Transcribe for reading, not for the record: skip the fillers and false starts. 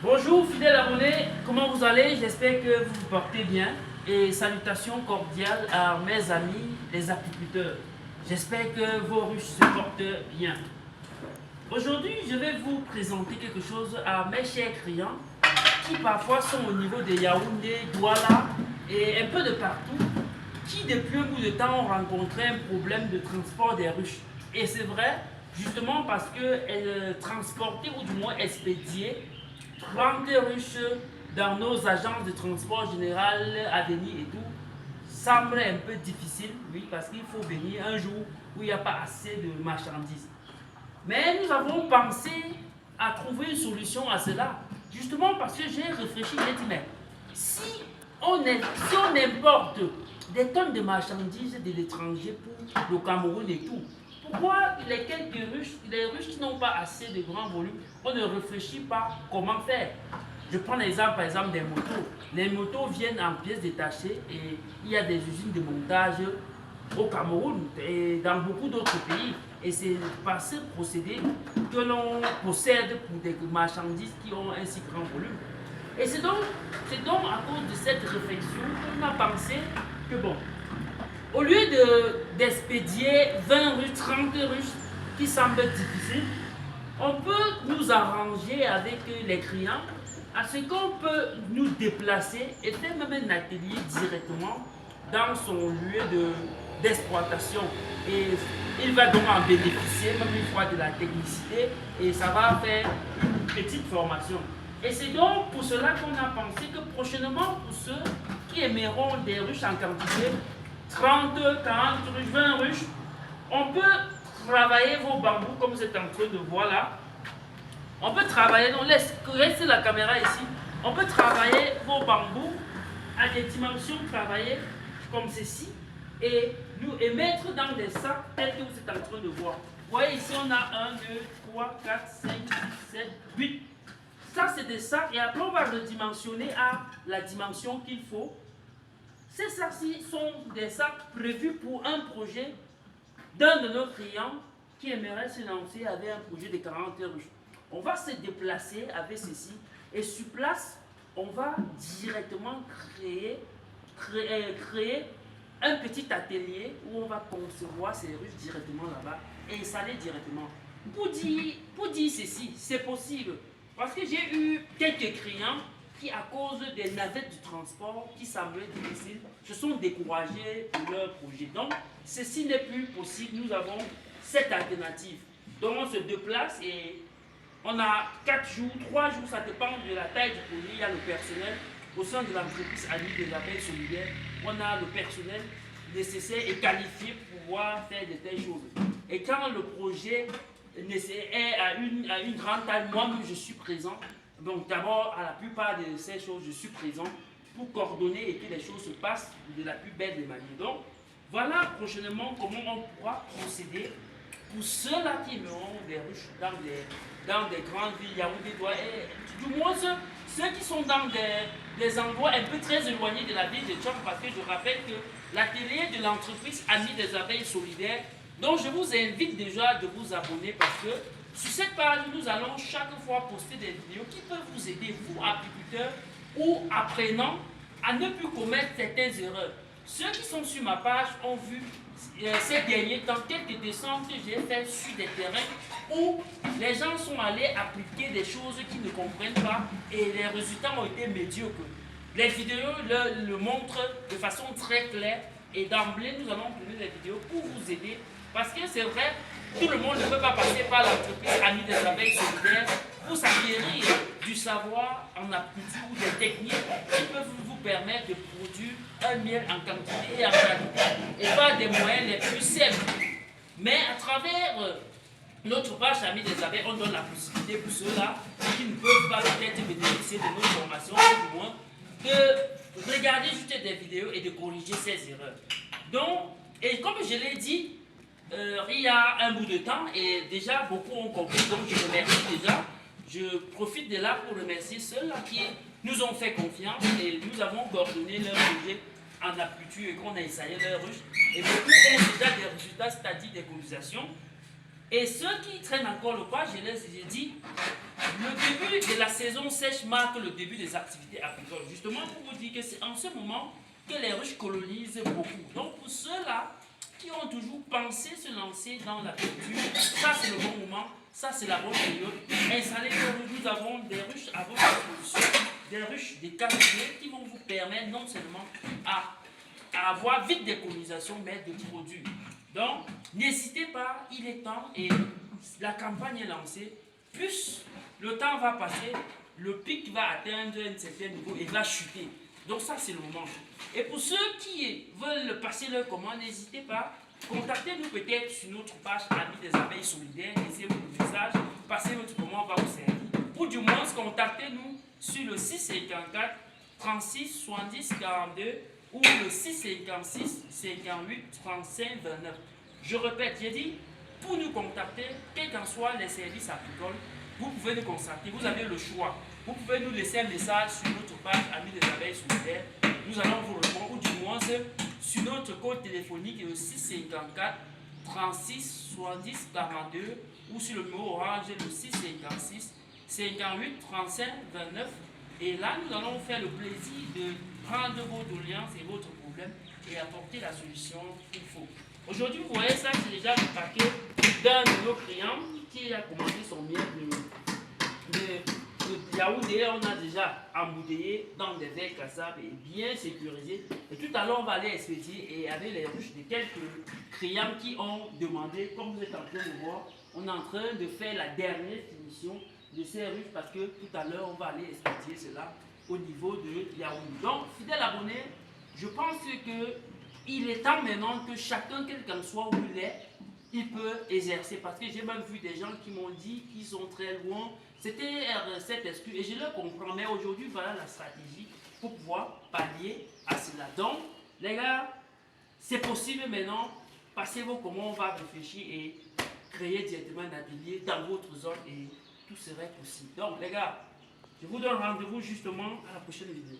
Bonjour fidèles abonnés, comment vous allez? J'espère que vous vous portez bien et salutations cordiales à mes amis les apiculteurs. J'espère que vos ruches se portent bien. Aujourd'hui, je vais vous présenter quelque chose à mes chers clients qui parfois sont au niveau de Yaoundé, Douala et un peu de partout, qui depuis un bout de temps ont rencontré un problème de transport des ruches. Et c'est vrai, justement parce qu'elles transportaient ou du moins expédiaient 30 ruches dans nos agences de transport général, Avenir et tout, semble un peu difficile, oui, parce qu'il faut venir un jour où il n'y a pas assez de marchandises. Mais nous avons pensé à trouver une solution à cela, justement parce que j'ai réfléchi, j'ai dit, mais si si on importe des tonnes de marchandises de l'étranger pour le Cameroun et tout, pourquoi les ruches qui n'ont pas assez de grands volumes, on ne réfléchit pas comment faire? Je prends l'exemple par exemple des motos. Les motos viennent en pièces détachées et il y a des usines de montage au Cameroun et dans beaucoup d'autres pays. Et c'est par ce procédé que l'on possède pour des marchandises qui ont un si grand volume. Et c'est donc à cause de cette réflexion qu'on a pensé que bon, au lieu d'expédier 20 ruches, 30 ruches qui semblent difficiles, on peut nous arranger avec les clients à ce qu'on peut nous déplacer et faire même un atelier directement dans son lieu d'exploitation. Et il va donc en bénéficier, même une fois de la technicité, et ça va faire une petite formation. Et c'est donc pour cela qu'on a pensé que prochainement, pour ceux qui aimeront des ruches en quantité, 30, 40 ruches, 20 ruches, on peut travailler vos bambous comme vous êtes en train de voir là. On peut travailler, donc laissez la caméra ici, on peut travailler vos bambous à des dimensions travaillées comme ceci et nous émettre dans des sacs tels que vous êtes en train de voir. Vous voyez ici on a 1, 2, 3, 4, 5, 6, 7, 8. Ça c'est des sacs et après on va le dimensionner à la dimension qu'il faut. Ces sacs-ci sont des sacs prévus pour un projet d'un de nos clients qui aimerait se lancer avec un projet de 40 ruches. On va se déplacer avec ceci et sur place, on va directement créer un petit atelier où on va concevoir ces ruches directement là-bas et installer directement. Pour dire ceci, c'est possible. Parce que j'ai eu quelques clients qui, à cause des navettes du transport qui semblaient difficiles, se sont découragés pour leur projet. Donc, ceci n'est plus possible. Nous avons cette alternative. Donc, on se déplace et on a 4 jours, 3 jours, ça dépend de la taille du projet. Il y a le personnel. Au sein de l'entreprise Amis des abeilles solidaires, on a le personnel nécessaire et qualifié pour pouvoir faire de telles choses. Et quand le projet est à une grande taille, moi-même je suis présent. Donc d'abord, à la plupart de ces choses, je suis présent pour coordonner et que les choses se passent de la plus belle des manières. Donc, voilà prochainement comment on pourra procéder pour ceux-là qui aimeront des ruches dans des grandes villes, Yaoundé, Douala, et du moins ceux qui sont dans des endroits un peu très éloignés de la ville de Tchad, parce que je rappelle que l'atelier de l'entreprise Amis des abeilles solidaires, dont je vous invite déjà de vous abonner parce que sur cette page, nous allons chaque fois poster des vidéos qui peuvent vous aider, vous, apiculteurs ou apprenants, à ne plus commettre certaines erreurs. Ceux qui sont sur ma page ont vu ces derniers temps quelques descentes que j'ai faites sur des terrains où les gens sont allés appliquer des choses qu'ils ne comprennent pas et les résultats ont été médiocres. Les vidéos le montrent de façon très claire et d'emblée, nous allons tourner des vidéos pour vous aider parce que c'est vrai, tout le monde ne peut pas passer par l'entreprise Amis des abeilles solidaires pour s'acquérir du savoir en apiculture ou des techniques qui peuvent vous permettre de produire un miel en quantité et en qualité et par des moyens les plus simples. Mais à travers notre page Amis des abeilles, on donne la possibilité pour ceux-là qui ne peuvent pas peut-être bénéficier de nos formations, ou du moins, de regarder juste des vidéos et de corriger ces erreurs. Donc, et comme je l'ai dit, il y a un bout de temps et déjà beaucoup ont compris, donc je remercie déjà. Je profite de là pour remercier ceux-là qui nous ont fait confiance et nous avons coordonné leur projet en apiculture et qu'on a essayé leur ruche. Et beaucoup ont déjà des résultats, c'est-à-dire des colonisation. Et ceux qui traînent encore le pas, je les ai dit, le début de la saison sèche marque le début des activités agricoles. Justement pour vous dire que c'est en ce moment que les ruches colonisent beaucoup. Donc pour ceux-là qui ont toujours pensé se lancer dans la culture, ça c'est le bon moment, ça c'est la bonne période. Installez-vous, nous avons des ruches à votre disposition, des ruches de qualité qui vont vous permettre non seulement à avoir vite des colonisations, mais de produits. Donc, n'hésitez pas, il est temps et la campagne est lancée. Plus le temps va passer, le pic va atteindre un certain niveau et va chuter. Donc ça, c'est le moment. Et pour ceux qui veulent passer leur commande, n'hésitez pas, contactez-nous peut-être sur notre page Amis des abeilles solidaires, laissez-vous le message, passez votre commande, on va vous servir. Ou du moins, contactez-nous sur le 654 36 70 42 ou le 656 58 35 29. Je répète, j'ai dit, pour nous contacter, quels qu'en soient les services agricoles, vous pouvez nous contacter, vous avez le choix. Vous pouvez nous laisser un message sur notre page Amis des abeilles solidaires. Nous allons vous répondre, ou du moins sur notre code téléphonique le 654 36 70 42 ou sur le numéro orange le 656 58 35 29. Et là, nous allons vous faire le plaisir de prendre vos doléances et votre problème et apporter la solution qu'il faut. Aujourd'hui, vous voyez ça, c'est déjà le paquet d'un de nos clients qui a commandé son miel de Yaoundé. On a déjà embouteillé dans des verres cassables et bien sécurisé. Et tout à l'heure, on va aller expédier et avec les ruches de quelques clients qui ont demandé, comme vous êtes en train de voir, on est en train de faire la dernière finition de ces ruches parce que tout à l'heure, on va aller expédier cela au niveau de Yaoundé. Donc, fidèle abonné, je pense que il est temps maintenant que chacun, quel qu'en soit où il est, il peut exercer. Parce que j'ai même vu des gens qui m'ont dit qu'ils sont très loin. C'était cette excuse et je le comprends. Mais aujourd'hui, voilà la stratégie pour pouvoir pallier à cela. Donc, les gars, c'est possible maintenant. Passez vos commandes, on va réfléchir et créer directement un atelier dans votre zone et tout serait possible. Donc, les gars, je vous donne rendez-vous justement à la prochaine vidéo.